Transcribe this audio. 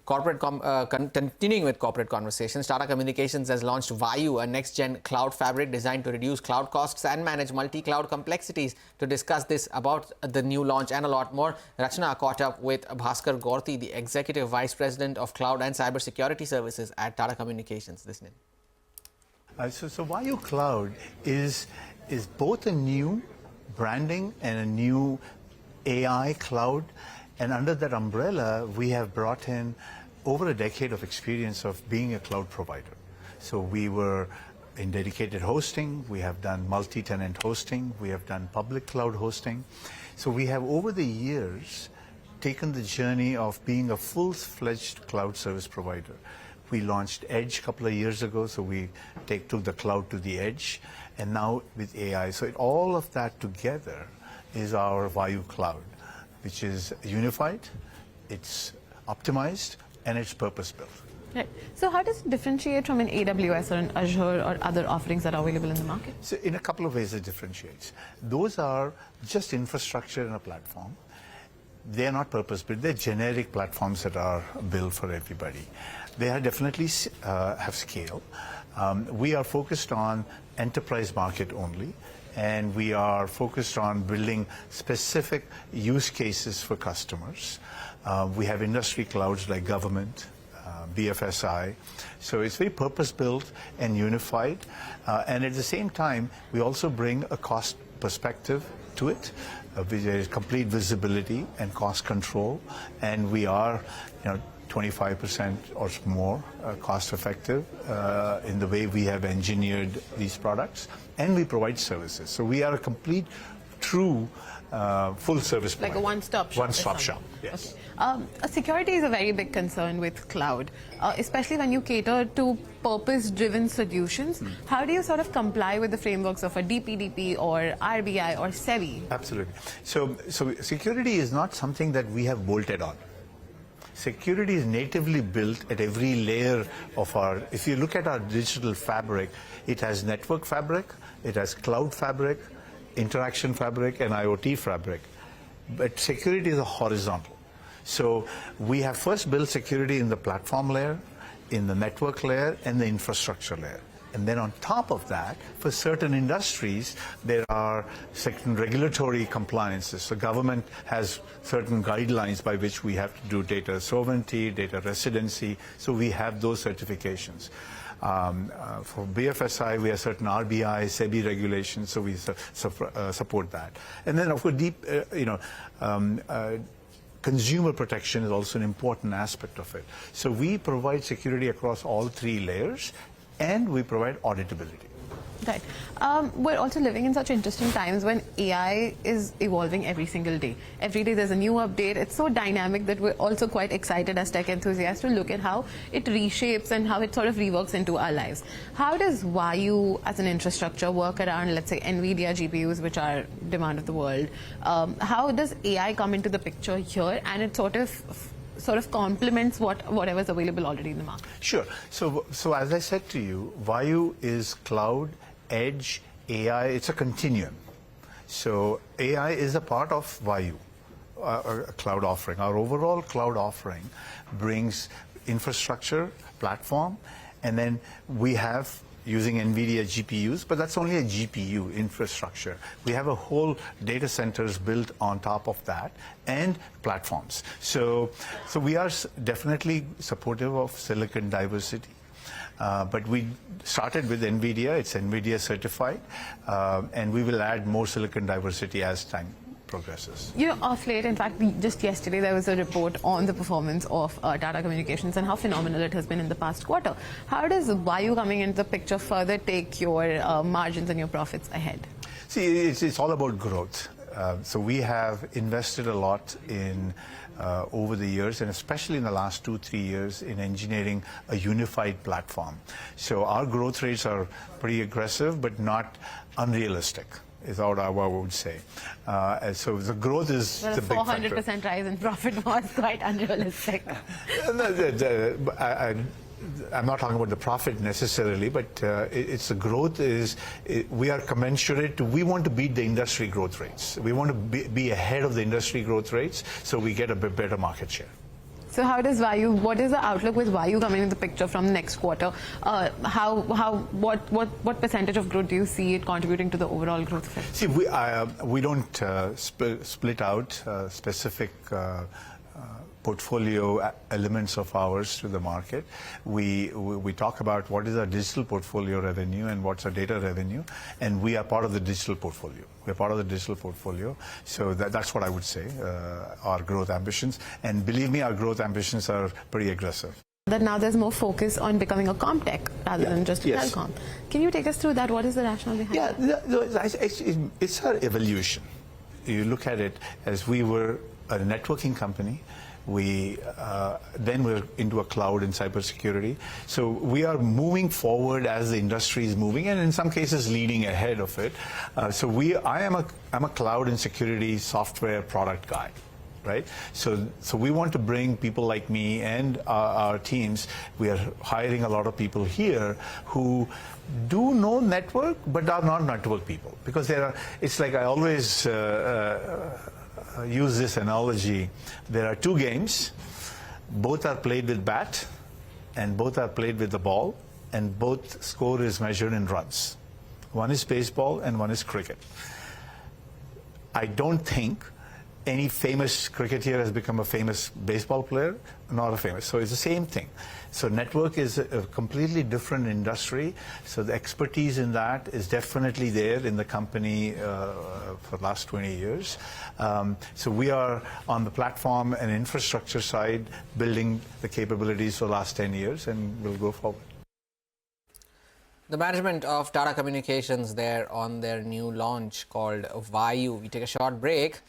Continuing with corporate conversations, Tata Communications has launched Vayu, a next-gen cloud fabric designed to reduce cloud costs and manage multi-cloud complexities. To discuss this about the new launch and a lot more, Rachna caught up with Bhaskar Gorti, the Executive Vice President of Cloud and Cybersecurity Services at Tata Communications. Listen in. So Vayu Cloud is both a new branding and a new AI cloud. And under that umbrella, we have brought in over a decade of experience of being a cloud provider. So we were in dedicated hosting, we have done multi-tenant hosting, we have done public cloud hosting. So we have over the years taken the journey of being a full-fledged cloud service provider. We launched Edge a couple of years ago, so we took the cloud to the edge, and now with AI. So all of that together is our Vayu Cloud, which is unified, it's optimized, and it's purpose-built. Right. So how does it differentiate from an AWS or an Azure or other offerings that are available in the market? So in a couple of ways it differentiates. Those are just infrastructure and a platform. They are not purpose-built. They're generic platforms that are built for everybody. They are definitely have scale. We are focused on enterprise market only, and we are focused on building specific use cases for customers. We have industry clouds like government, BFSI. So it's very purpose-built and unified. And at the same time, we also bring a cost perspective to it. There is complete visibility and cost control. And we are, 25% or more cost effective in the way we have engineered these products, and we provide services. So we are a complete, true, full service provider. Like a one-stop shop. One-stop shop, yes. Okay. Security is a very big concern with cloud, especially when you cater to purpose-driven solutions. How do you sort of comply with the frameworks of a DPDP or RBI or SEBI? Absolutely. So security is not something that we have bolted on. Security is natively built at every layer of our, if you look at our digital fabric, it has network fabric, it has cloud fabric, interaction fabric, and IoT fabric. But security is a horizontal. So we have first built security in the platform layer, in the network layer, and the infrastructure layer. And then on top of that, for certain industries, there are certain regulatory compliances. So government has certain guidelines by which we have to do data sovereignty, data residency. So we have those certifications. For BFSI, we have certain RBI, SEBI regulations, so we support that. And then, of course, consumer protection is also an important aspect of it. So we provide security across all three layers, and we provide auditability. Right. We're also living in such interesting times when AI is evolving every single day. Every day there's a new update. It's so dynamic that we're also quite excited as tech enthusiasts to look at how it reshapes and how it sort of reworks into our lives. How does Vayu as an infrastructure work around, let's say, NVIDIA GPUs, which are demand of the world? How does AI come into the picture here, and it sort of complements whatever's available already in the market? Sure. So as I said to you, Vayu is cloud, edge, AI. It's a continuum. So AI is a part of Vayu, a cloud offering. Our overall cloud offering brings infrastructure, platform, and then we have using NVIDIA GPUs, but that's only a GPU infrastructure. We have a whole data centers built on top of that, and platforms. So we are definitely supportive of silicon diversity. But we started with NVIDIA. It's NVIDIA certified, and we will add more silicon diversity as time progresses. Off late, in fact, just yesterday there was a report on the performance of Tata Communications and how phenomenal it has been in the past quarter. How does Vayu coming into the picture further take your margins and your profits ahead? See, it's all about growth. So we have invested a lot in over the years, and especially in the last 2-3 years, in engineering a unified platform. So our growth rates are pretty aggressive, but not unrealistic, is what I would say. So the growth is the big factor. 400% rise in profit was quite unrealistic. I'm not talking about the profit necessarily, but it's the growth is, we are commensurate to, we want to beat the industry growth rates. We want to be ahead of the industry growth rates, so we get a bit better market share. So how does Vayu, what is the outlook with Vayu coming in the picture from next quarter? What percentage of growth do you see it contributing to the overall growth? See, we don't split out specific portfolio elements of ours to the market. We talk about what is our digital portfolio revenue and what's our data revenue, and we are part of the digital portfolio. We're part of the digital portfolio, so that's what I would say, our growth ambitions. And believe me, our growth ambitions are pretty aggressive. That now there's more focus on becoming a comm tech rather than just a telecom. Can you take us through that? What is the rationale behind that? It's our evolution. You look at it as we were a networking company. Then we're into a cloud and cybersecurity. So we are moving forward as the industry is moving, and in some cases leading ahead of it. I'm a cloud and security software product guy, right? So we want to bring people like me and our teams. We are hiring a lot of people here who do know network but are not network people, because it's like I always use this analogy. There are two games, both are played with bat and both are played with the ball, and both score is measured in runs. One is baseball and one is cricket. I don't think any famous cricketer has become a famous baseball player, not a famous. So it's the same thing. So network is a completely different industry. So the expertise in that is definitely there in the company for the last 20 years. So we are on the platform and infrastructure side building the capabilities for the last 10 years, and we'll go forward. The management of Tata Communications there on their new launch called Vayu. We take a short break.